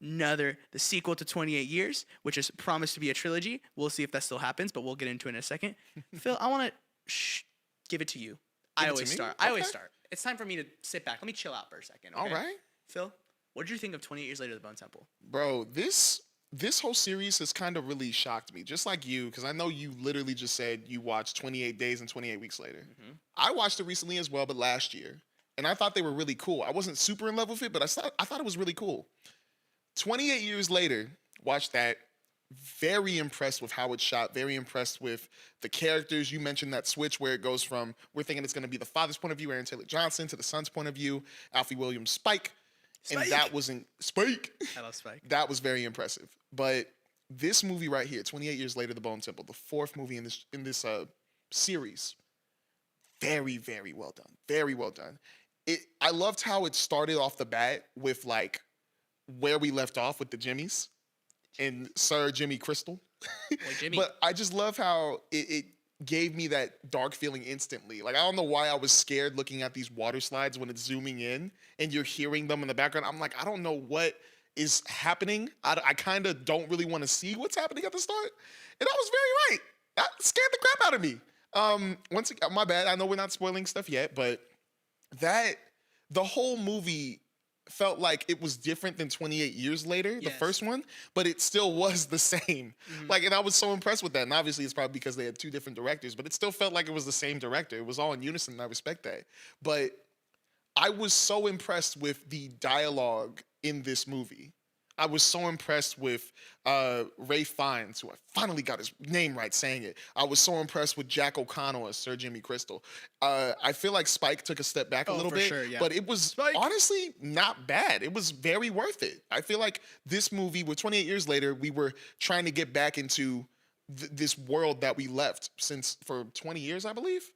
the sequel to 28 Years, which is promised to be a trilogy. We'll see if that still happens, but we'll get into it in a second. Phil, I want to give it to you. I always start. I always start. It's time for me to sit back. Let me chill out for a second. Okay? All right. Phil, what did you think of 28 Years Later, The Bone Temple? Bro, this whole series has kind of really shocked me, just like you, because I know you literally just said you watched 28 Days and 28 Weeks Later. I watched it recently as well, but last year, and I thought they were really cool. I wasn't super in love with it, but I thought it was really cool. 28 Years Later, watched that. Very impressed with how it's shot. Very impressed with the characters. You mentioned that switch where it goes from, we're thinking it's going to be the father's point of view, Aaron Taylor Johnson, to the son's point of view, Alfie Williams Spike. And that wasn't Spike. I love Spike. That was very impressive. But this movie right here, 28 Years Later, The Bone Temple, the fourth movie in this series, very, very well done. Very well done. I loved how it started off the bat with like where we left off with the Jimmies and Sir Jimmy Crystal. Boy, Jimmy. But I just love how it gave me that dark feeling instantly. Like, I don't know why I was scared looking at these water slides when it's zooming in and you're hearing them in the background. I'm like, I don't know what is happening. I kind of don't really want to see what's happening at the start. And I was very right. That scared the crap out of me. Once again, my bad. I know we're not spoiling stuff yet, but the whole movie felt like it was different than 28 Years Later, the first one, but it still was the same. Like, and I was so impressed with that. And obviously it's probably because they had two different directors, but it still felt like it was the same director. It was all in unison, and I respect that. But I was so impressed with the dialogue in this movie. I was so impressed with Ray Fiennes, who I finally got his name right saying it. I was so impressed with Jack O'Connell as Sir Jimmy Crystal. I feel like Spike took a step back a little bit, but it was honestly not bad. It was very worth it. I feel like this movie, with 28 Years Later, we were trying to get back into this world that we left for 20 years, I believe.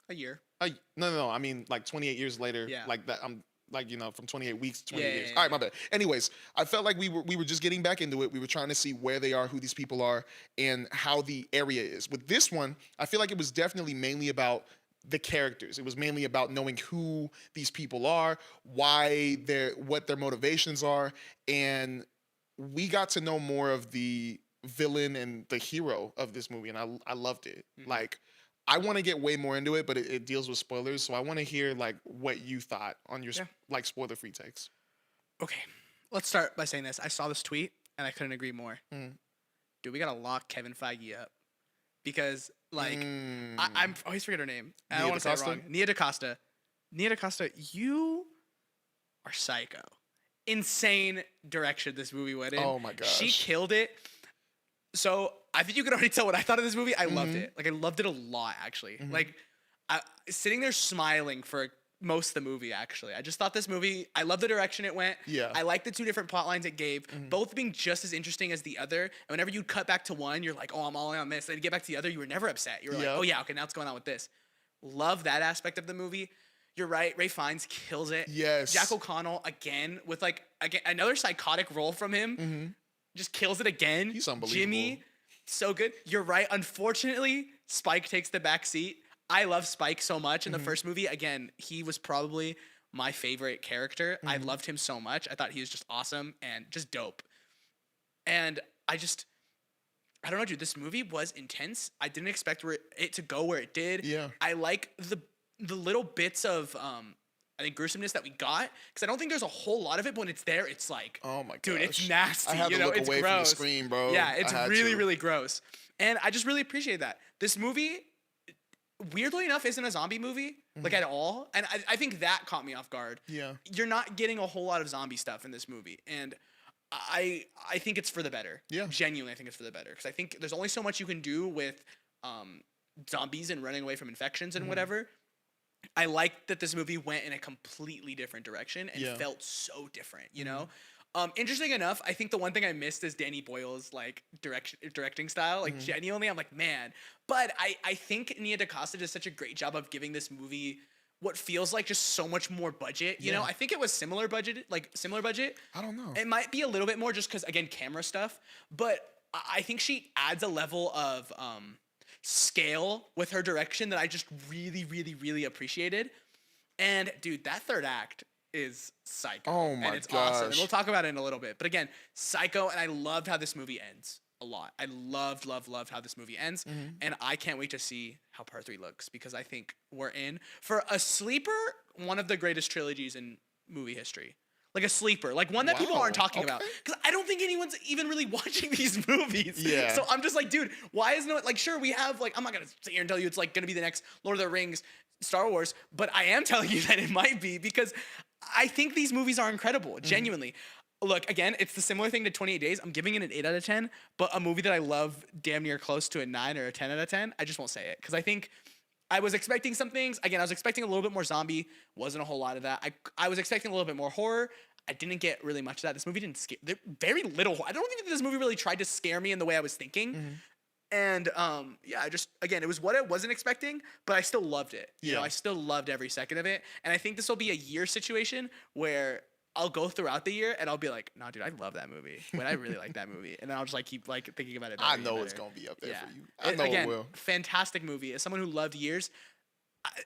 A year. No. I mean, like 28 years later, like that. Like, you know, from 28 weeks to 28 years. All right, my bad. Anyways, I felt like we were just getting back into it. We were trying to see where they are, who these people are, and how the area is. With this one, I feel like it was definitely mainly about the characters. It was mainly about knowing who these people are, what their motivations are, and we got to know more of the villain and the hero of this movie, and I loved it. Like, I want to get way more into it, but it deals with spoilers, so I want to hear like what you thought on your like spoiler-free takes. Okay, let's start by saying this. I saw this tweet and I couldn't agree more. Dude, we gotta lock Kevin Feige up because like I always forget her name. I don't want to say it wrong. Nia DaCosta. Nia DaCosta, you are psycho. Insane direction this movie went in. Oh my gosh, she killed it. So I think you can already tell what I thought of this movie. I loved it. Like, I loved it a lot, actually. Like, sitting there smiling for most of the movie, actually. I just thought this movie, I love the direction it went. Yeah. I like the two different plot lines it gave, both being just as interesting as the other. And whenever you cut back to one, you're like, oh, I'm all in on this. Then you get back to the other, you were never upset. You were like, oh, yeah, okay, now what's going on with this? Love that aspect of the movie. You're right. Ray Fiennes kills it. Yes. Jack O'Connell, again, with, like, another psychotic role from him. Just kills it again. He's unbelievable. Jimmy, so good. You're right. Unfortunately, Spike takes the back seat. I love Spike so much in the first movie. Again, he was probably my favorite character. I loved him so much. I thought he was just awesome and just dope. And I don't know, dude. This movie was intense. I didn't expect it to go where it did. Yeah. I like the little bits of I think gruesomeness that we got, because I don't think there's a whole lot of it, but when it's there, it's like, oh my gosh, dude, it's nasty. I had to look it's away gross from the screen, bro. Yeah, it's really, really gross. And I just really appreciate that. This movie, weirdly enough, isn't a zombie movie, like at all. And I think that caught me off guard. Yeah. You're not getting a whole lot of zombie stuff in this movie. And I think it's for the better. Yeah. Genuinely, I think it's for the better. Because I think there's only so much you can do with zombies and running away from infections and whatever. I like that this movie went in a completely different direction and felt so different, you know? Interesting enough, I think the one thing I missed is Danny Boyle's like directing style. Like genuinely, I'm like, man. But I think Nia DaCosta does such a great job of giving this movie what feels like just so much more budget. You know, I think it was similar budget. I don't know. It might be a little bit more just because, again, camera stuff. But I think she adds a level of scale with her direction that I just really, really, really appreciated. And dude, that third act is Psycho. Oh my and it's awesome. And gosh. we'll talk about it in a little bit. But again, Psycho, and I loved how this movie ends a lot. I loved how this movie ends. And I can't wait to see how part 3 looks because I think we're in for a sleeper, one of the greatest trilogies in movie history. Like a sleeper, like one that people aren't talking about. Because I don't think anyone's even really watching these movies. Yeah. So I'm just like, dude, why is no like? Sure, we have like, I'm not gonna sit here and tell you it's like gonna be the next Lord of the Rings, Star Wars, but I am telling you that it might be because I think these movies are incredible, genuinely. Look, again, it's the similar thing to 28 Days. I'm giving it an 8 out of 10, but a movie that I love damn near close to a 9 or a 10 out of 10. I just won't say it because I think. I was expecting some things. Again, I was expecting a little bit more zombie. Wasn't a whole lot of that. I was expecting a little bit more horror. I didn't get really much of that. This movie didn't scare. Very little. I don't think that this movie really tried to scare me in the way I was thinking. And yeah, again, it was what I wasn't expecting, but I still loved it. You know, I still loved every second of it. And I think this will be a year situation where I'll go throughout the year and I'll be like, nah, dude, I love that movie. But I really like that movie. And then I'll just like keep like thinking about it. I know it's gonna be up there for you. I know again, it will. Fantastic movie. As someone who loved Years,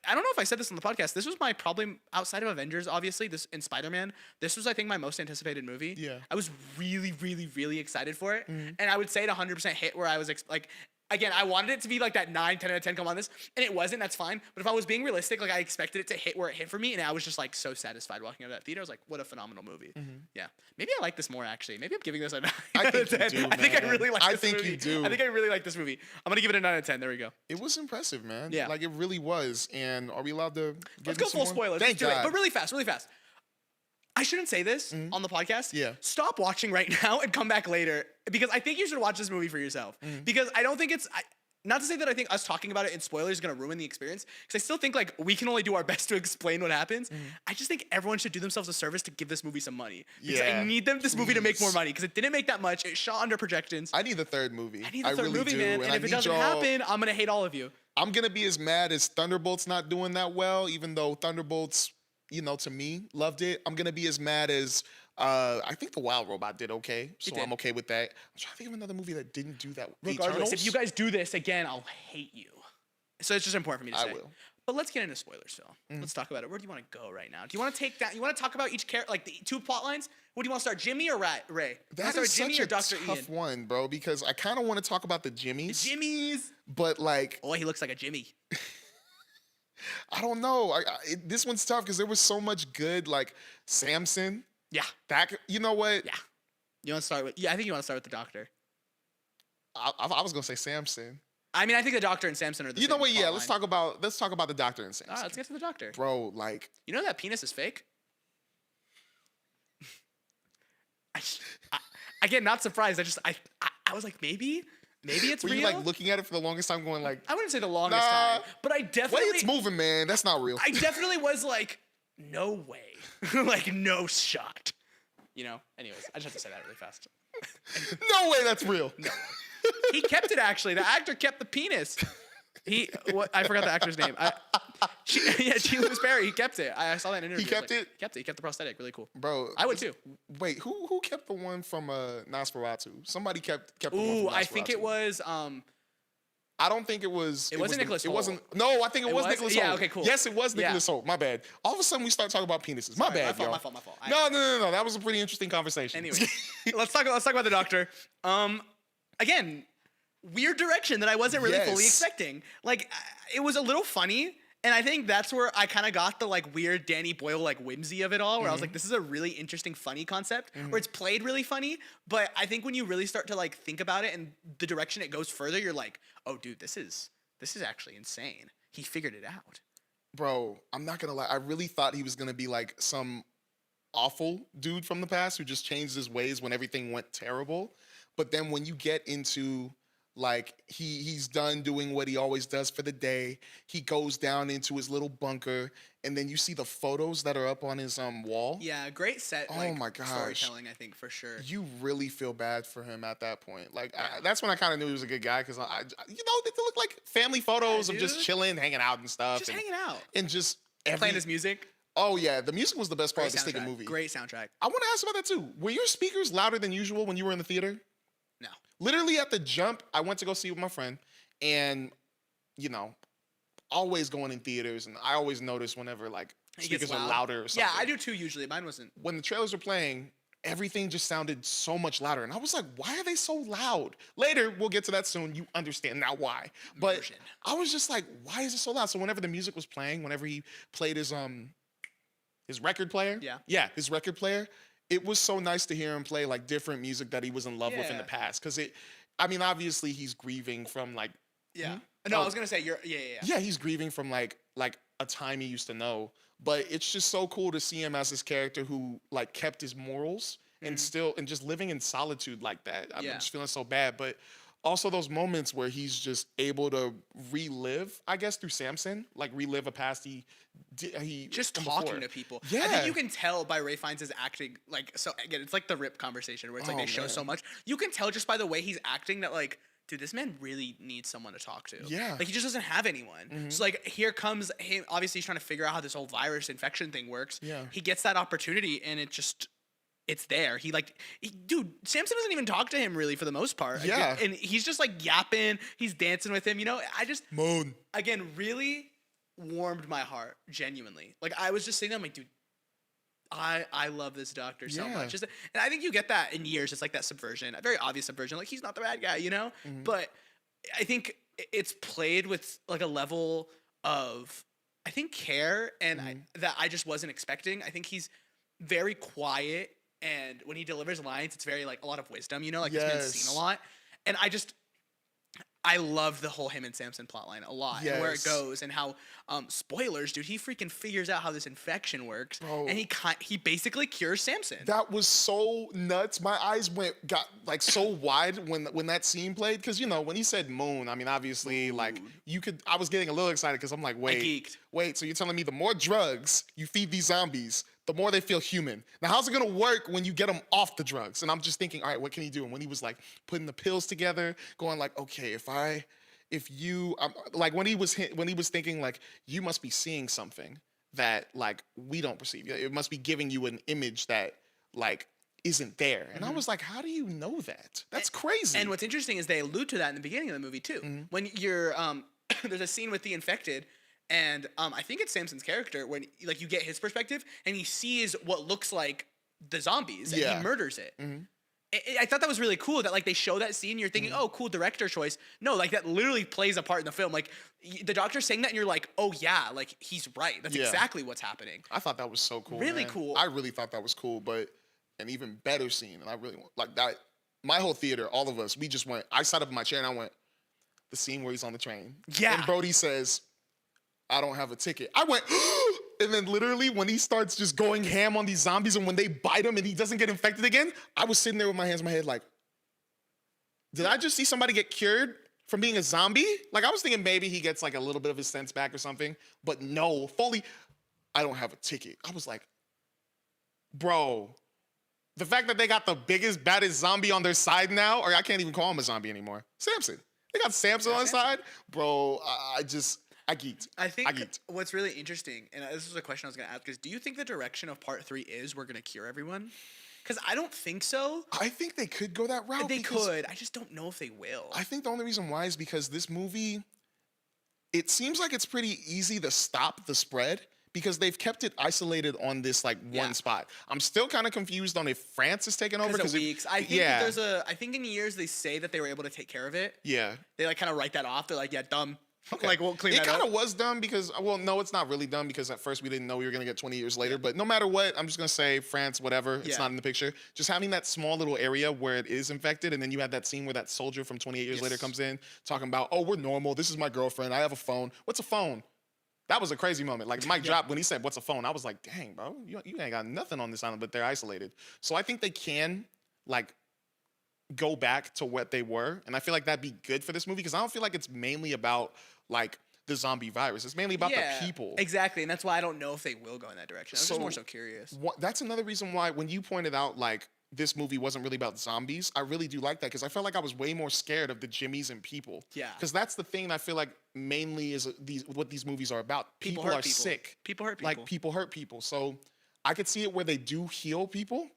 I don't know if I said this on the podcast. This was my probably outside of Avengers, obviously. This and Spider-Man. This was, I think, my most anticipated movie. Yeah. I was really, really, really excited for it, and I would say it 100% hit where I was like. Again, I wanted it to be like that 9, 10 out of 10 come on this, and it wasn't. That's fine. But if I was being realistic, like I expected it to hit where it hit for me, and I was just like so satisfied walking out of that theater. I was like, what a phenomenal movie. Yeah. Maybe I like this more actually. Maybe I'm giving this a 9 out of 10. You do, I think I man. really like this movie. I think you do. I think I really like this movie. I'm gonna give it a 9 out of 10. There we go. It was impressive, man. Yeah. Like it really was. And are we allowed to Let's go full spoilers. Thank Let's do God. it. But really fast, really fast. I shouldn't say this on the podcast. Yeah. Stop watching right now and come back later because I think you should watch this movie for yourself. Because I don't think it's. Not to say that I think us talking about it in spoilers is going to ruin the experience, because I still think like we can only do our best to explain what happens. I just think everyone should do themselves a service to give this movie some money. Because I need this movie to make more money because it didn't make that much. It shot under projections. I need the third movie. I need the third really movie, do. man. And if it doesn't happen, I'm going to hate all of you. I'm going to be as mad as Thunderbolts not doing that well, even though Thunderbolts, you know, to me, loved it. I'm going to be as mad as I think The Wild Robot did okay, so I'm okay with that. I'm trying to think of another movie that didn't do that. Regardless, Eternals? if you guys do this again, I'll hate you. So it's just important for me to say. I will. But let's get into spoilers, Phil. Let's talk about it. Where do you want to go right now? Do you want to take that? You want to talk about each character, like the 2 plot lines? What do you want to start, Jimmy or Ray? That is such a tough one, bro, because I kind of want to talk about the Jimmies. But like, oh, he looks like a Jimmy. I don't know. This one's tough because there was so much good, like Samson. Yeah. You know what? Yeah. You want to start with? Yeah, I think you want to start with the Doctor. I was gonna say Samson. I mean, I think the Doctor and Samson are the same. You know what? Yeah, line. let's talk about the Doctor and Samson. All right, let's get to the Doctor. Bro, like, you know that penis is fake? Again, not surprised. I was like, maybe it's were real. You like looking at it for the longest time, going like, I wouldn't say the longest time, but I definitely. Wait, it's moving, man. That's not real. I definitely was like, no way, like no shot. You know. Anyways, I just have to say that really fast. No way, that's real. No. He kept it actually. The actor kept the penis. I forgot the actor's name. She was Barry. He kept it. I saw that in an interview. He kept it? He kept it. He kept the prosthetic. Really cool. Bro. I would too. Wait, who kept the one from Nosferatu? Somebody kept the one from Nosferatu. I think it was I don't think it was. It wasn't Nicholas Hoult. It wasn't. No, I think it was Nicholas Hoult. Yeah, okay, cool. Yes, it was Nicholas Hoult. My bad. All of a sudden, we start talking about penises. My bad, y'all. My fault. No. That was a pretty interesting conversation. Anyway, let's talk about the Doctor. Again, weird direction that I wasn't really fully expecting. Like, it was a little funny. And I think that's where I kind of got the like weird Danny Boyle like whimsy of it all, where I was like, this is a really interesting, funny concept, where it's played really funny. But I think when you really start to like think about it and the direction it goes further, you're like, oh, dude, this is actually insane. He figured it out. Bro, I'm not gonna lie. I really thought he was gonna be like some awful dude from the past who just changed his ways when everything went terrible. But then when you get into like he's done doing what he always does for the day. He goes down into his little bunker, and then you see the photos that are up on his wall. Yeah, great set. Oh my gosh, storytelling, I think for sure. You really feel bad for him at that point. Like that's when I kind of knew he was a good guy because they look like family photos of just chilling, hanging out and stuff. Just hanging out and just playing his music. Oh yeah, the music was the best part of the stinking movie. Great soundtrack. I want to ask about that too. Were your speakers louder than usual when you were in the theater? No. Literally at the jump, I went to go see with my friend, and always going in theaters, and I always notice whenever like It gets speakers are loud. louder or something. Yeah, I do too usually. Mine wasn't. When the trailers were playing, everything just sounded so much louder. And I was like, why are they so loud? Later, we'll get to that soon. You understand now why. But Immersion. I was just like, why is it so loud? So whenever the music was playing, whenever he played his record player. Yeah. Yeah, his record player. It was so nice to hear him play like different music that he was in love with in the Yeah. past. Cause I mean, obviously he's grieving from like Yeah. No, I was gonna say yeah. yeah, he's grieving from like a time he used to know. But it's just so cool to see him as this character who like kept his morals and still and just living in solitude like that. I'm Yeah. just feeling so bad. But also those moments where he's just able to relive, I guess, through Samson, like relive a past he Just from talking before. to people. I Yeah. think you can tell by Ray Fiennes' acting, like, so again, it's like the Rip conversation where it's like Oh, they show man. so much. You can tell just by the way he's acting that, like, dude, this man really needs someone to talk to. Yeah. Like, he just doesn't have anyone. So, like, here comes him. Obviously, he's trying to figure out how this whole virus infection thing works. Yeah. He gets that opportunity, and it's there. Dude, Samson doesn't even talk to him really for the most part. Yeah. And he's just like yapping. He's dancing with him. You know, Moan. again, really warmed my heart, genuinely. Like, I was just sitting there, I'm like, dude, I love this doctor so Yeah. much. And I think you get that in years. It's like that subversion, a very obvious subversion. Like, he's not the bad guy, you know? But I think it's played with like a level of, I think, care and that I just wasn't expecting. I think he's very quiet, and when he delivers lines, it's very like a lot of wisdom, you know? Like, this man's seen a lot. And I love the whole him and Samson plotline a lot, and where it Yes. goes, and how spoilers, dude. He freaking figures out how this infection works, Bro. and he basically cures Samson. That was so nuts. My eyes got like so wide when that scene played. Because you know when he said moon, I mean obviously like I was getting a little excited because I'm like, geeked. wait. So you're telling me the more drugs you feed these zombies, the more they feel human. Now how's it gonna work when you get them off the drugs? And I'm just thinking, all right, what can he do? And when he was like putting the pills together, going like, okay, if you like when he was thinking like you must be seeing something that like we don't perceive. It must be giving you an image that like isn't there. And I was like, how do you know that? That's crazy. And what's interesting is they allude to that in the beginning of the movie too. When you're there's a scene with the infected, and I think it's Samson's character when like you get his perspective and he sees what looks like the zombies and Yeah. he murders it. I thought that was really cool that like they show that scene and you're thinking, oh, cool director choice. No, like that literally plays a part in the film. Like the doctor's saying that and you're like, oh yeah, like he's right. That's Yeah. exactly what's happening. I thought that was so cool. Really man. cool. I really thought that was cool, but an even better scene. And I really want like that. My whole theater, all of us, we just went. I sat up in my chair and I went. The scene where he's on the train. Yeah. And Brody says, "I don't have a ticket." I went. And then literally when he starts just going ham on these zombies and when they bite him and he doesn't get infected again, I was sitting there with my hands in my head like, did I just see somebody get cured from being a zombie? Like I was thinking maybe he gets like a little bit of his sense back or something, but no, fully, I don't have a ticket. I was like, bro, the fact that they got the biggest, baddest zombie on their side now, or I can't even call him a zombie anymore. Samson. They got Samson on the side. Bro, I geeked. I think geeked. what's really interesting, and this is a question I was going to ask, is do you think the direction of part 3 is we're going to cure everyone? Because I don't think so. I think they could go that route. They could. I just don't know if they will. I think the only reason why is because this movie, it seems like it's pretty easy to stop the spread because they've kept it isolated on this like one spot. I'm still kind of confused on if France is taking over because of weeks. I think yeah. that I think in years they say that they were able to take care of it. Yeah. They like kind of write that off. They're like, yeah, dumb. Okay. Like we'll clean that up. It kind of was dumb because, well, no, it's not really dumb because at first we didn't know we were going to get 20 years later. But no matter what, I'm just going to say France, whatever. It's not in the picture. Just having that small little area where it is infected. And then you had that scene where that soldier from 28 years later comes in talking about, oh, we're normal. This is my girlfriend. I have a phone. What's a phone? That was a crazy moment. Like Mike dropped when he said, what's a phone? I was like, dang, bro, you ain't got nothing on this island, but they're isolated. So I think they can like go back to what they were. And I feel like that'd be good for this movie because I don't feel like it's mainly about like the zombie virus. It's mainly about the people. Exactly. And that's why I don't know if they will go in that direction. I'm just more so curious. That's another reason why when you pointed out like this movie wasn't really about zombies, I really do like that because I felt like I was way more scared of the Jimmies and people. Yeah. Because that's the thing I feel like mainly is what these movies are about. People are sick. People hurt people. Like people hurt people. So I could see it where they do heal people.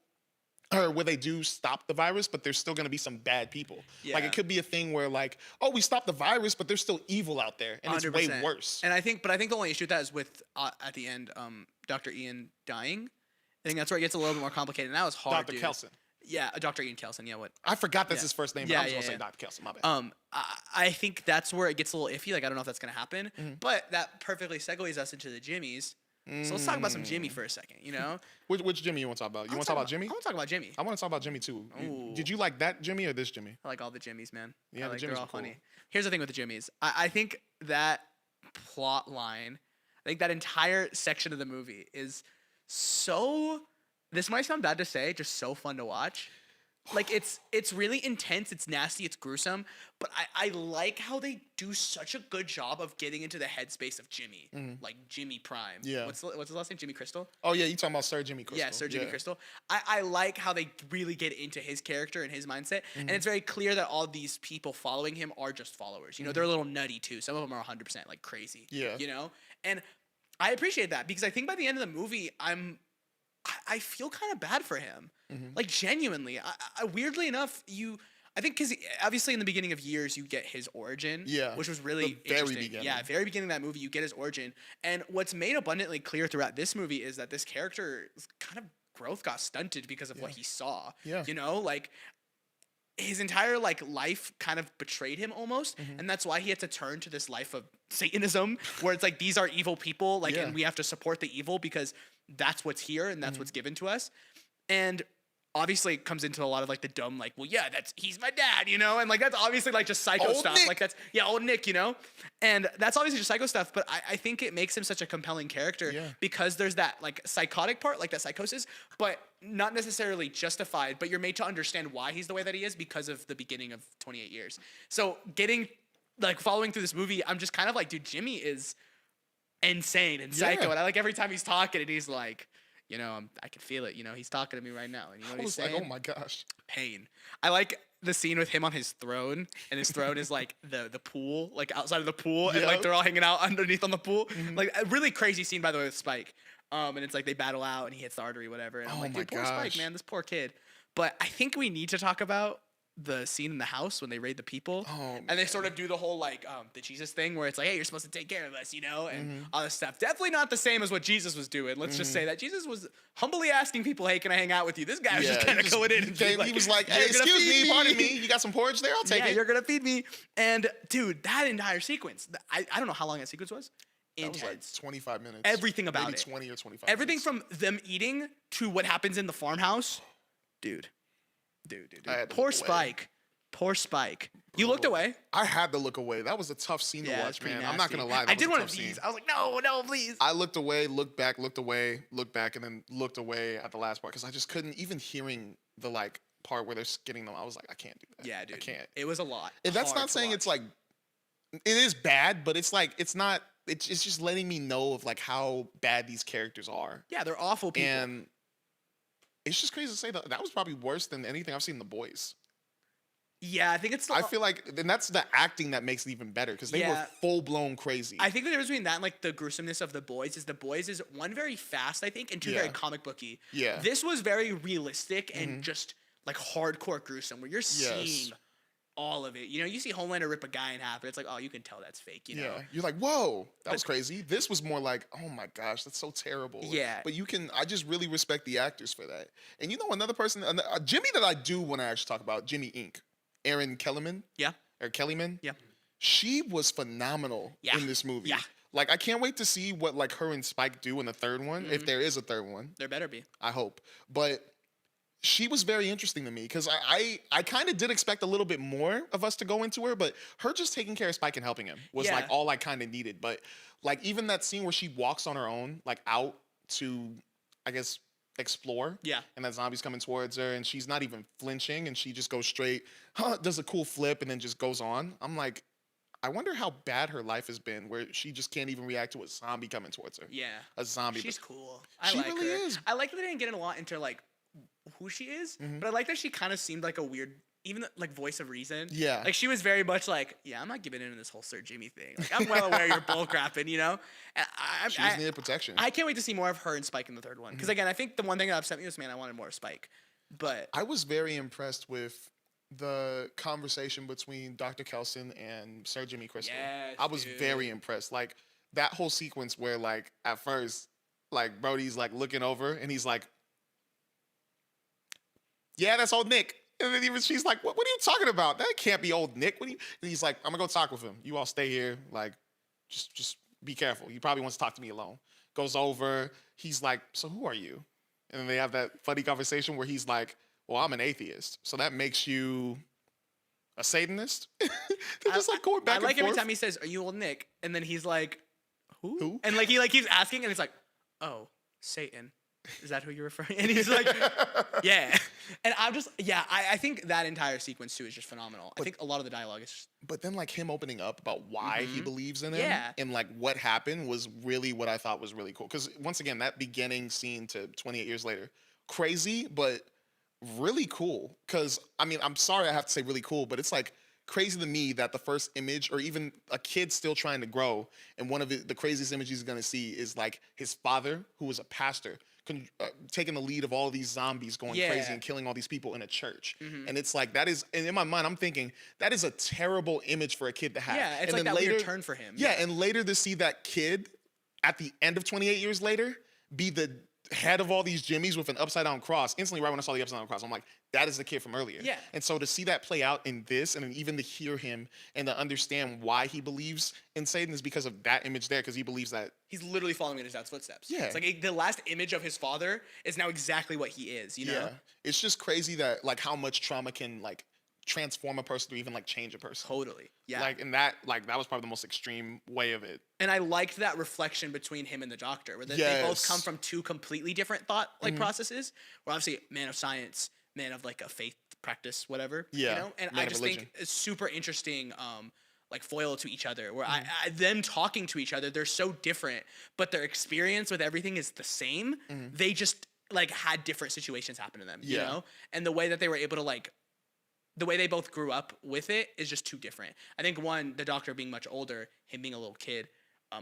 or where they do stop the virus, but there's still going to be some bad people. Like Yeah. it could be a thing where like, oh, we stopped the virus, but there's still evil out there, and it's way 100%. worse. And I think the only issue with that is with at the end, Dr. Ian dying. I think that's where it gets a little bit more complicated. And that was hard. Dr. Dude. Kelson. Yeah, Dr. Ian Kelson. Yeah, what? I forgot that's Yeah. his first name, but Yeah, I was gonna yeah. say Dr. Kelson. My bad. I think that's where it gets a little iffy. Like I don't know if that's gonna happen, Mm-hmm. but that perfectly segues us into the Jimmies. So let's talk about some Jimmy for a second. You know, Which Jimmy you want to talk about? You want to talk about Jimmy? I want to talk about Jimmy. I want to talk about Jimmy too. Ooh. Did you like that Jimmy or this Jimmy? I like all the Jimmies, man. Yeah, I like the they're Jimmies all are cool. funny. Here's the thing with the Jimmies. I think that plot line, I think that entire section of the movie is so. This might sound bad to say, just so fun to watch. Like it's really intense, it's nasty, it's gruesome, but I like how they do such a good job of getting into the headspace of Jimmy, like Jimmy Prime. Yeah. What's his last name? Jimmy Crystal? Oh yeah, you talking about Sir Jimmy Crystal? Yeah, Sir Jimmy Crystal. I like how they really get into his character and his mindset, and it's very clear that all these people following him are just followers. You know, they're a little nutty too. Some of them are 100% like crazy. Yeah. You know, and I appreciate that because I think by the end of the movie, I feel kind of bad for him. Like genuinely, I weirdly enough, I think because obviously in the beginning of Years you get his origin, Yeah. which was really The very interesting. beginning. Yeah, very beginning of that movie you get his origin, and what's made abundantly clear throughout this movie is that this character's kind of growth got stunted because of what he saw. Yeah. You know, like his entire like life kind of betrayed him almost, and that's why he had to turn to this life of Satanism, where it's like these are evil people, like, Yeah. and we have to support the evil because that's what's here and that's what's given to us, and obviously it comes into a lot of like the dumb like, well, yeah, he's my dad, you know, and like that's obviously like just psycho Old stuff, Nick. like that's old Nick, you know, and that's obviously just psycho stuff, but I think it makes him such a compelling character Yeah. because there's that like psychotic part, like that psychosis, but not necessarily justified, but you're made to understand why he's the way that he is because of the beginning of 28 Years. So getting like following through this movie, I'm just kind of like, dude, Jimmy is insane and psycho, Yeah. and I like every time he's talking and he's like, you know, I can feel it, you know, he's talking to me right now, and you know I what he's was like, saying? oh my gosh. Pain. I like the scene with him on his throne, and his throne is like the pool, like outside of the pool, and like Yep. they're all hanging out underneath on the pool. Like a really crazy scene, by the way, with Spike. And it's like they battle out, and he hits the artery, whatever. And I'm Oh like, my dude, poor Spike, gosh. man, this poor kid. But I think we need to talk about the scene in the house when they raid the people, Oh, and they sort of do the whole like the Jesus thing where it's like, hey, you're supposed to take care of us, you know, and all this stuff. Definitely not the same as what Jesus was doing. Let's just say that Jesus was humbly asking people, hey, can I hang out with you? This guy was just he kind of just going in and came- being he was like, hey, "You're gonna excuse feed me, pardon me, you got some porridge there? I'll take yeah, it. you're gonna feed me." And dude, that entire sequence, I don't know how long that sequence was. That was like Intense. 25 minutes. Everything about Maybe it. 20 or 25 Everything minutes. from them eating to what happens in the farmhouse. Dude. I had to Poor look away. Spike. Poor Spike. You looked away. I had to look away. That was a tough scene to Yeah, it's watch, pretty man. I'm not nasty. gonna lie. That I was did a one tough of scene. these. I was like, no, please. I looked away, looked back, looked away, looked back, and then looked away at the last part because I just couldn't even hearing the like part where they're getting them. I was like, I can't do that. Yeah, dude. I can't. It was a lot. And that's Hard not to saying watch. it's like it is bad, but it's like it's not. It's just letting me know of like how bad these characters are, Yeah, they're awful people. and it's just crazy to say that was probably worse than anything I've seen in The Boys. yeah, I think it's. I feel like, and that's the acting that makes it even better because they were Yeah. full blown crazy. I think the difference between that and like the gruesomeness of The Boys is one very fast, I think, and two very Yeah. comic booky. Yeah. This was very realistic and just like hardcore gruesome, where you're seeing all of it. You know, you see Homelander rip a guy in half, and it's like, oh, you can tell that's fake. You know. Yeah, you're like, whoa, that was crazy. This was more like, oh my gosh, that's so terrible. Yeah. But I just really respect the actors for that. And you know, another person, Jimmy that I do want to actually talk about, Jimmy Inc. Erin Kellyman. Yeah. Or Kellyman. Yeah. She was phenomenal Yeah. in this movie. Yeah. Like, I can't wait to see what like her and Spike do in the third one, if there is a third one. There better be. I hope. But she was very interesting to me because I kind of did expect a little bit more of us to go into her, but her just taking care of Spike and helping him was Yeah. like all I kind of needed. But like even that scene where she walks on her own, like out to, I guess, explore. Yeah. And that zombie's coming towards her and she's not even flinching and she just goes straight, does a cool flip and then just goes on. I'm like, I wonder how bad her life has been where she just can't even react to a zombie coming towards her. Yeah. A zombie. She's cool. I She like really her. is. I like that they didn't get a lot into like who she is, Mm-hmm. but I like that she kind of seemed like a weird, even like voice of reason. Yeah. Like she was very much like, yeah, I'm not giving in to this whole Sir Jimmy thing. Like I'm well aware you're bull crapping, you know. And She just needed protection. I can't wait to see more of her and Spike in the third one. Because again, I think the one thing that upset me was, man, I wanted more of Spike. But I was very impressed with the conversation between Dr. Kelson and Sir Jimmy Crystal. Yes, I was very impressed. Like that whole sequence where like at first, like Brody's like looking over and he's like, "Yeah, that's old Nick." And then even she's like, what are you talking about? That can't be old Nick. What are you? And he's like, "I'm gonna go talk with him. You all stay here. Like, just be careful. He probably wants to talk to me alone." Goes over. He's like, "So who are you?" And then they have that funny conversation where he's like, "Well, I'm an atheist. So that makes you a Satanist?" They're just like going back and forth. I like every time he says, "Are you old Nick?" And then he's like, Who? And like he like keeps asking, and it's like, "Oh, Satan. Is that who you're referring?" And he's like, "Yeah." And I'm just, I think that entire sequence too is just phenomenal. I think a lot of the dialogue is just, But then like him opening up about why he believes in him Yeah. and like what happened was really what I thought was really cool. Because once again, that beginning scene to 28 years later, crazy, but really cool. Because I mean, I'm sorry I have to say really cool, but it's like crazy to me that the first image, or even a kid still trying to grow, and one of the craziest images he's gonna see is like his father, who was a pastor, taking the lead of all of these zombies going crazy and killing all these people in a church. And it's like, that is, and in my mind, I'm thinking, that is a terrible image for a kid to have. yeah, it's and like then that later, weird turn for him. Yeah, and later to see that kid at the end of 28 years later be the head of all these Jimmys with an upside down cross. Instantly, right when I saw the upside down cross, I'm like, that is the kid from earlier. Yeah. And so to see that play out in this, and then even to hear him and to understand why he believes in Satan is because of that image there, because he believes that He's literally following in his dad's footsteps. Yeah. It's like the last image of his father is now exactly what he is, you know? Yeah, it's just crazy that like how much trauma can like transform a person or even like change a person. Totally. Yeah. Like, and that was probably the most extreme way of it. And I liked that reflection between him and the doctor, where they both come from two completely different thought processes. Where obviously, man of science, man of like a faith practice, whatever. Yeah, You know? And man I of just religion. think it's super interesting. Like foil to each other, where them talking to each other, they're so different, but their experience with everything is the same. They just like had different situations happen to them, you know? And the way that they were able to like, the way they both grew up with it is just too different. I think one, the doctor being much older, him being a little kid,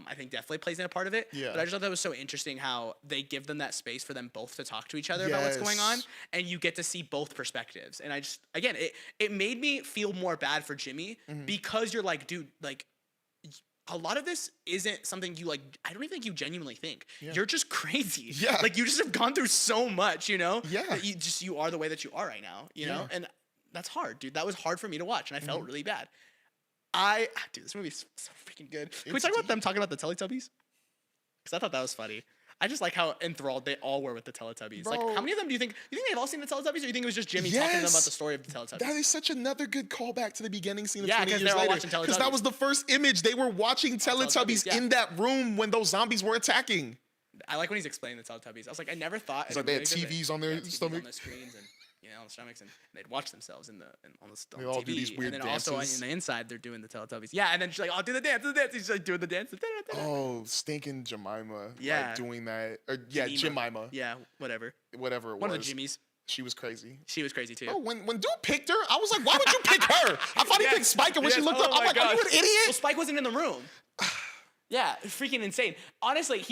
I think definitely plays in a part of it. Yeah. But I just thought that was so interesting how they give them that space for them both to talk to each other about what's going on, Yes. and you get to see both perspectives. And I just, again, it made me feel more bad for Jimmy because you're like, dude, like, a lot of this isn't something you like. I don't even think you genuinely think. You're just crazy. Yeah. Like you just have gone through so much, you know. Yeah. That you are the way that you are right now, you know. And that's hard, dude. That was hard for me to watch, and I felt really bad. Dude, this movie's so freaking good. Can we talk about them talking about the Teletubbies? Because I thought that was funny. I just like how enthralled they all were with the Teletubbies. Like, Bro. how many of them do you think they've all seen the Teletubbies, or you think it was just Jimmy talking to them about Yes. the story of the Teletubbies? That is such another good callback to the beginning scene of Yeah, 20 'cause years they're all later. watching Teletubbies. Because that was the first image. They were watching Teletubbies, Teletubbies yeah. in that room when those zombies were attacking. I like when he's explaining the Teletubbies. I was like, I never thought. It's like they had TVs on their stomach. on their screens, and on the stomachs, and they'd watch themselves on the They all TV. do these weird and then also dances. on the inside, they're doing the Teletubbies. Yeah, and then she's like, "Oh, do the dance." He's like doing the dance. Oh, stinking Jemima. Yeah. Like doing that. Or yeah, Jemima. Yeah, whatever. Whatever it One was. of the Jimmys. She was crazy. She was crazy too. Oh, when dude picked her, I was like, why would you pick her? I thought he picked Spike, and when she looked up, I'm like, are you an Well, idiot? Spike wasn't in the room. Yeah, freaking insane. Honestly,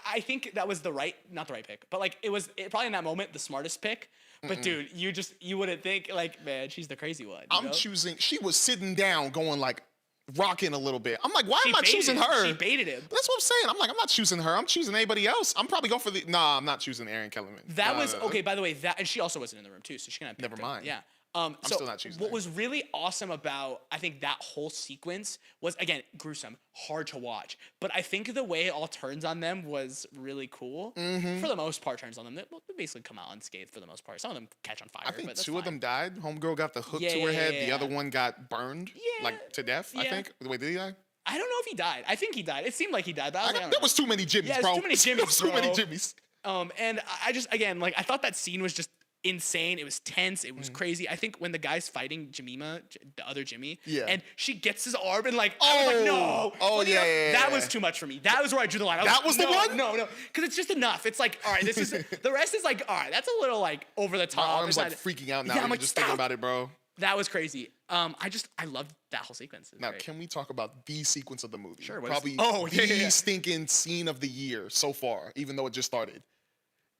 I think that was not the right pick, but like it was probably in that moment the smartest pick. But dude, you wouldn't think like, man, she's the crazy one. You know? Choosing. She was sitting down, going like, rocking a little bit. I'm like, why am I baited choosing him. her? She baited him. That's what I'm saying. I'm like, I'm not choosing her. I'm choosing anybody else. I'm probably going for the. Nah, I'm not choosing Aaron Kellerman. That was okay. By the way, and she also wasn't in the room too, so she kind of Never mind. Yeah. I'm So still not choosing what her. was really awesome about I think that whole sequence was again gruesome, hard to watch, but I think the way it all turns on them was really cool. For the most part, turns on them. They basically come out unscathed for the most part. Some of them catch on fire. I think but that's two of fine. them died. Homegirl got the hook Yeah, to her yeah, head. yeah, The yeah. other one got burned, Yeah, like to death. I yeah. think. Wait, did he die? I don't know if he died. I think he died. It seemed like he died, but I was like, I don't There know. was too many Jimmys, Yeah, it's bro. too many There Jimmys, was too many bro. Jimmys. And I just again like I thought that scene was just insane. It was tense. It was crazy. I think when the guy's fighting Jemima, the other Jimmy, Yeah. and she gets his arm and like, I was like, no. Oh, Like, you yeah, know, yeah, that yeah. was too much for me. That was where I drew the line. I That like, was the no, one? No, because it's just enough. It's like, all right, this is the rest is like, all right, that's a little like over the My top. arm's It's like not- freaking out now. Yeah, I'm even like, just thinking stop. about it, bro. That was crazy. I loved that whole sequence. It was Now, great. can we talk about the sequence of the movie? Sure, what is- Probably Oh, yeah, the yeah, yeah. stinking scene of the year so far, even though it just started.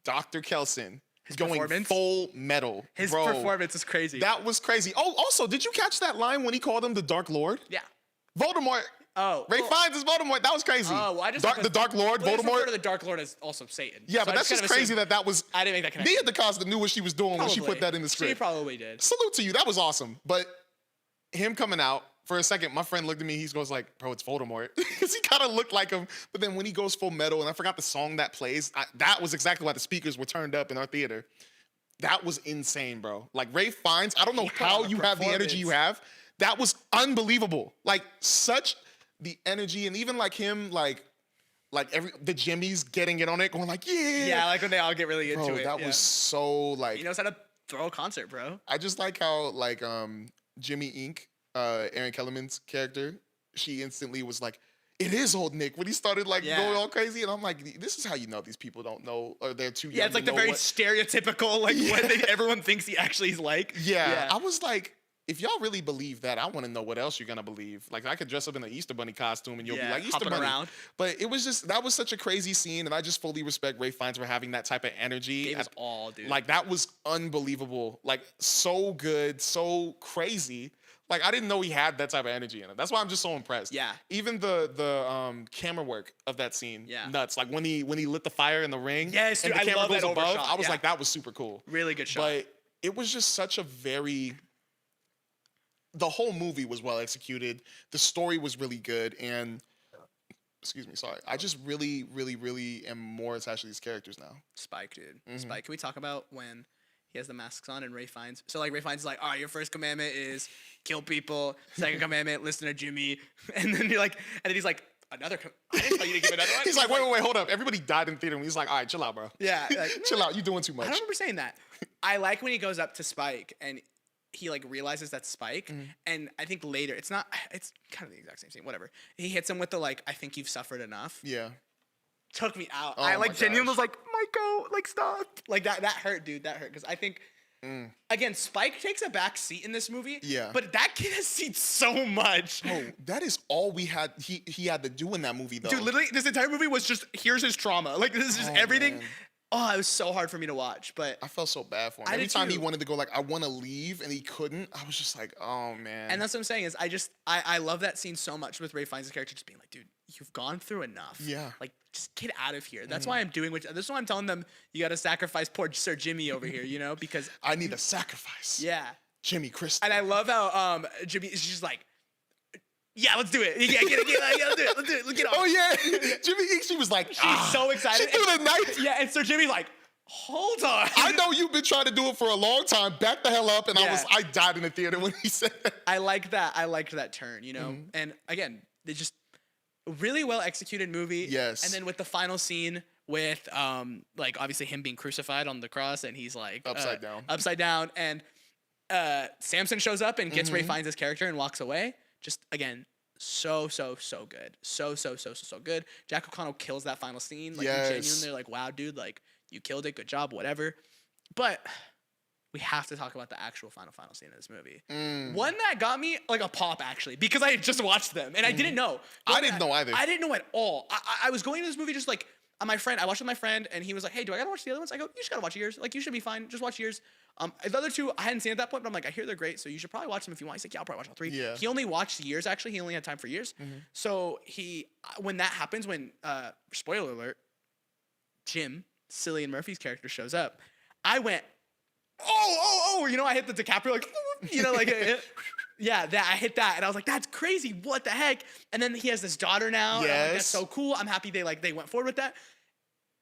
Dr. Kelson going performance? full metal. His Bro, performance is crazy. that was crazy. Oh, also, did you catch that line when he called him the Dark Lord? Yeah. Voldemort. Oh. Ray Fiennes is Voldemort. That was crazy. Oh, well, I just the Dark Lord, well, Voldemort. The Dark Lord is also Satan. Yeah, So but I that's just kinda crazy assumed- that was. I didn't make that connection. Nia DaCosta knew what she was doing when she Probably. put that in the She script. probably did. Salute to you. That was awesome. But him coming out, for a second, my friend looked at me. He goes like, bro, it's Voldemort. Because he kind of looked like him. But then when he goes full metal, and I forgot the song that plays, that was exactly why the speakers were turned up in our theater. That was insane, bro. Like Ray Fiennes, I don't know how you have the energy you have. That was unbelievable. Like such the energy, and even like him, like the Jimmys getting in on it, going like, yeah. Yeah, like when they all get really into Bro, it. that was so like. He knows how to throw a concert, bro. I just like how like Jimmy Inc., Aaron Kellerman's character, she instantly was like, it is old Nick, when he started like going all crazy, and I'm like, this is how you know these people don't know, or they're too young. Yeah, it's like the very stereotypical, like what everyone thinks he actually is like. Yeah, I was like, if y'all really believe that, I want to know what else you're gonna believe. Like I could dress up in an Easter Bunny costume and you'll be like Easter Bunny. Around. But it was just, that was such a crazy scene, and I just fully respect Ray Fiennes for having that type of energy. Gave us all, dude. Like that was unbelievable. Like so good, so crazy. Like I didn't know he had that type of energy in it. That's why I'm just so impressed. Yeah. Even the camera work of that scene, nuts. Like when he lit the fire in the ring, yes, dude, and the camera goes above, overshot. I was like, that was super cool. Really good shot. But it was just such a very. The whole movie was well executed. The story was really good, and excuse me, sorry. I just really, really, really am more attached to these characters now. Spike, dude. Spike. Can we talk about when he has the masks on and Ray Fiennes? So like Ray Fiennes is like, all right, your first commandment is kill people. Second commandment, listen to Jimmy. And then you're like, and then he's like, I didn't tell you to give another one. He's like, wait, hold up. Everybody died in theater. And he's like, all right, chill out, bro. Yeah. Like, chill out. You're doing too much. I don't remember saying that. I like when he goes up to Spike and he like realizes that's Spike, and I think later it's not. It's kind of the exact same scene. Whatever. He hits him with the like, I think you've suffered enough. Yeah. Took me out. Oh I like genuinely was like, Michael, like stop. Like that hurt, dude. That hurt because I think. Again, Spike takes a back seat in this movie. Yeah. But that kid has seen so much. Oh, that is all we had. He had to do in that movie, though. Dude, literally, this entire movie was just here's his trauma. Like this is just everything. Man. Oh, it was so hard for me to watch, but I felt so bad for him. Every time he wanted to go, like, I want to leave, and he couldn't, I was just like, oh, man. And that's what I'm saying is I love that scene so much with Ray Fiennes' character just being like, dude, you've gone through enough. Yeah. Like, just get out of here. That's why I'm doing this is why I'm telling them you got to sacrifice poor Sir Jimmy over here, you know, because I need a sacrifice. Yeah. Jimmy Crystal. And I love how Jimmy is just like, yeah, let's do it. Yeah, let's do it. Let's get on. Oh, yeah. Jimmy, she was like, she's so excited. She threw the knife. Yeah, and Sir Jimmy's like, hold on. I know you've been trying to do it for a long time. Back the hell up. And I died in the theater when he said that. I like that. I liked that turn, you know? And again, they just really well executed movie. Yes. And then with the final scene with like obviously him being crucified on the cross and he's like upside down. And Samson shows up and gets Ray Fiennes' character and walks away. Just again, so good. So good. Jack O'Connell kills that final scene. Like genuinely like, wow, dude, like you killed it, good job, whatever. But we have to talk about the actual final scene of this movie. One that got me like a pop actually, because I had just watched them and I didn't know. I didn't know either. I didn't know at all. I was going to this movie just like I watched with my friend and he was like, hey, do I gotta watch the other ones? I go, you just gotta watch yours. Like you should be fine. Just watch yours. The other two I hadn't seen at that point, but I'm like, I hear they're great, so you should probably watch them if you want. He's like, yeah, I'll probably watch all three. Yeah. He only watched years actually. He only had time for years. So when that happens, when spoiler alert, Jim, Cillian Murphy's character shows up, I went, oh, you know, I hit the DiCaprio like, you know, like, yeah, I hit that, and I was like, that's crazy, what the heck? And then he has this daughter now, and I'm like, that's so cool. I'm happy they went forward with that.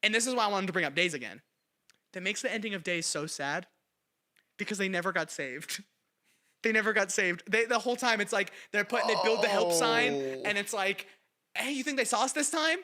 And this is why I wanted to bring up Days again. That makes the ending of Days so sad, because they never got saved. They never got saved. The whole time it's like they build the help sign, and it's like, hey, you think they saw us this time?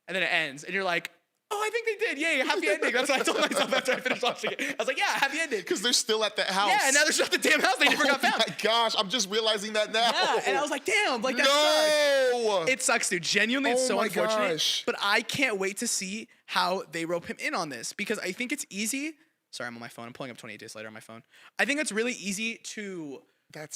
And then it ends, and you're like, oh, I think they did. Yay, happy ending. That's what I told myself after I finished watching it. I was like, yeah, happy ending. Because they're still at that house. Yeah, and now they're still at the damn house. They never got found. Oh my gosh, I'm just realizing that now. Yeah, and I was like, damn, like that sucks. It sucks, dude. Genuinely, it's so unfortunate. Gosh. But I can't wait to see how they rope him in on this, because I think it's easy. Sorry, I'm on my phone. I'm pulling up 28 Days Later on my phone. I think it's really easy to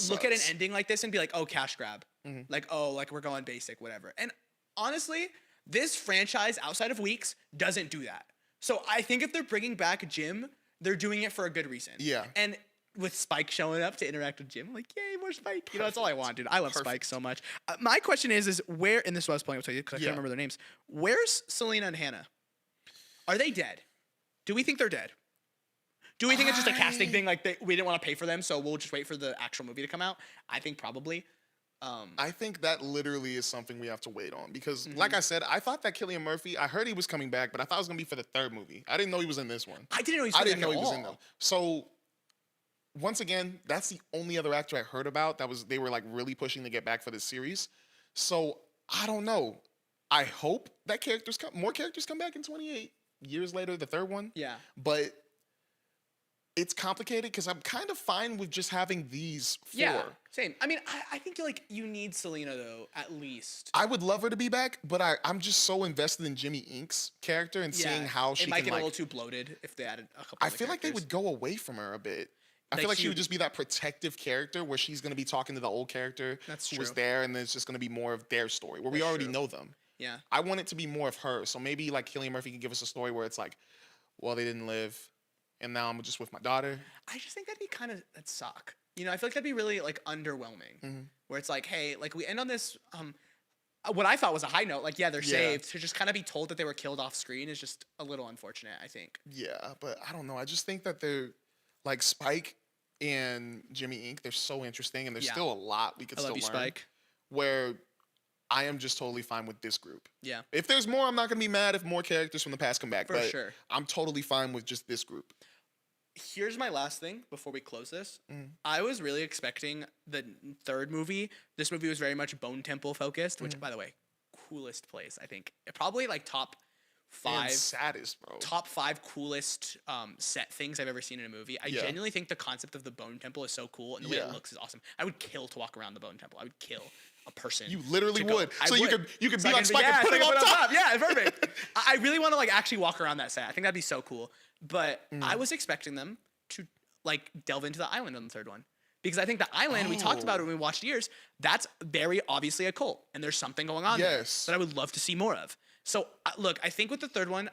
look at an ending like this and be like, oh, cash grab. Like, oh, like we're going basic, whatever. And honestly, this franchise outside of Weeks doesn't do that. So I think if they're bringing back Jim, they're doing it for a good reason. Yeah. And with Spike showing up to interact with Jim, I'm like, yay, more Spike. You know, that's all I want, dude. I love Spike so much. My question is where, and this is what I was pulling up to you because I can't remember their names. Where's Selena and Hannah? Are they dead? Do we think they're dead? Do we think it's just a casting thing? Like, we didn't want to pay for them, so we'll just wait for the actual movie to come out? I think probably. I think that literally is something we have to wait on because, like I said, I thought that Cillian Murphy, I heard he was coming back, but I thought it was going to be for the third movie. I didn't know he was in this one. I didn't know he was in them. So, once again, that's the only other actor I heard about they were like really pushing to get back for this series. So, I don't know. I hope that more characters come back in 28 years later, the third one. Yeah. But it's complicated because I'm kind of fine with just having these 4. Yeah, same. I mean, I think you need Selena though, at least. I would love her to be back, but I'm just so invested in Jimmy Ink's character and seeing how she might get a little too bloated if they added a couple. I feel like they would go away from her a bit. I feel like she would just be that protective character where she's going to be talking to the old character who was there, and then it's just going to be more of their story where we already know them. Yeah. I want it to be more of her. So maybe like Cillian Murphy can give us a story where it's like, well, they didn't live, and now I'm just with my daughter. I just think that'd suck. You know, I feel like that'd be really like underwhelming. Where it's like, hey, like we end on this. What I thought was a high note, like they're saved. To just kind of be told that they were killed off screen is just a little unfortunate. I think. Yeah, but I don't know. I just think that they're like Spike and Jimmy Ink. They're so interesting, and there's still a lot we could still learn. Spike. Where I am just totally fine with this group. Yeah. If there's more, I'm not going to be mad if more characters from the past come back. For sure. I'm totally fine with just this group. Here's my last thing before we close this. I was really expecting the third movie. This movie was very much Bone Temple focused, which, by the way, coolest place, I think. Probably like top 5. And saddest, bro. Top 5 coolest set things I've ever seen in a movie. I genuinely think the concept of the Bone Temple is so cool, and the way it looks is awesome. I would kill to walk around the Bone Temple. I would kill a person. You literally would. So you could be so like Spike and put him on top. Yeah, perfect. I really want to like actually walk around that set. I think that'd be so cool. But I was expecting them to like delve into the island on the third one. Because I think the island, we talked about it when we watched Years, that's very obviously a cult. And there's something going on there that I would love to see more of. So look, I think with the third one,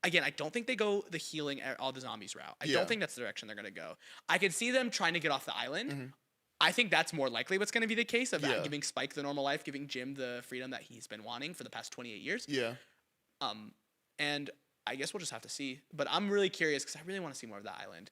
again, I don't think they go the healing all the zombies route. I don't think that's the direction they're going to go. I could see them trying to get off the island. I think that's more likely what's going to be the case of giving Spike the normal life, giving Jim the freedom that he's been wanting for the past 28 years. Yeah. And I guess we'll just have to see. But I'm really curious because I really want to see more of the island.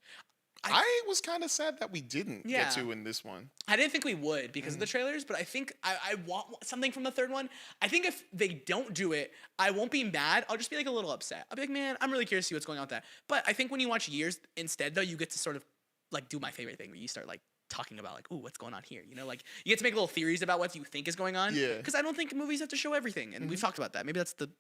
I was kind of sad that we didn't get to in this one. I didn't think we would because of the trailers, but I think I want something from the third one. I think if they don't do it, I won't be mad. I'll just be like a little upset. I'll be like, man, I'm really curious to see what's going on with that. But I think when you watch Years instead, though, you get to sort of like do my favorite thing where you start like talking about like, ooh, what's going on here? You know, like you get to make little theories about what you think is going on. Yeah. Because I don't think movies have to show everything, and we've talked about that. Maybe that's the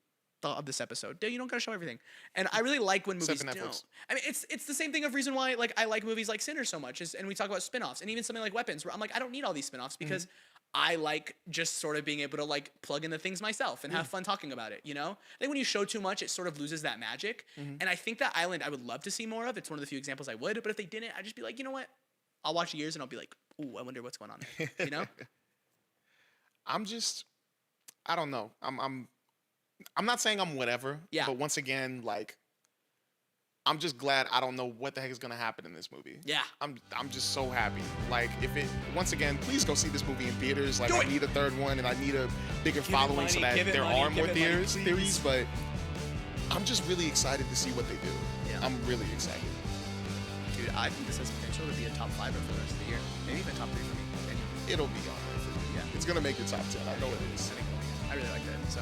thought of this episode. You don't gotta show everything, and I really like when movies don't. I mean, it's the same thing of reason why like I like movies like Sinners so much, and we talk about spinoffs, and even something like Weapons, where I'm like, I don't need all these spinoffs because I like just sort of being able to like plug in the things myself and have fun talking about it. You know, I think when you show too much, it sort of loses that magic. And I think that island I would love to see more of. It's one of the few examples I would, but if they didn't, I'd just be like, you know what? I'll watch Years and I'll be like, ooh, I wonder what's going on there. You know? I don't know. I'm not saying I'm whatever. Yeah. But once again, like, I'm just glad I don't know what the heck is gonna happen in this movie. Yeah. I'm just so happy. Like, once again, please go see this movie in theaters. Like, I need a third one and I need a bigger following so that there are more theories. But I'm just really excited to see what they do. Yeah. I'm really excited. Dude, I think this has potential to be a top 5 for the rest of the year. Maybe even a top 3 for me. It'll be on there for me. Yeah. It's gonna make your top 10. I know it is. I really like that. So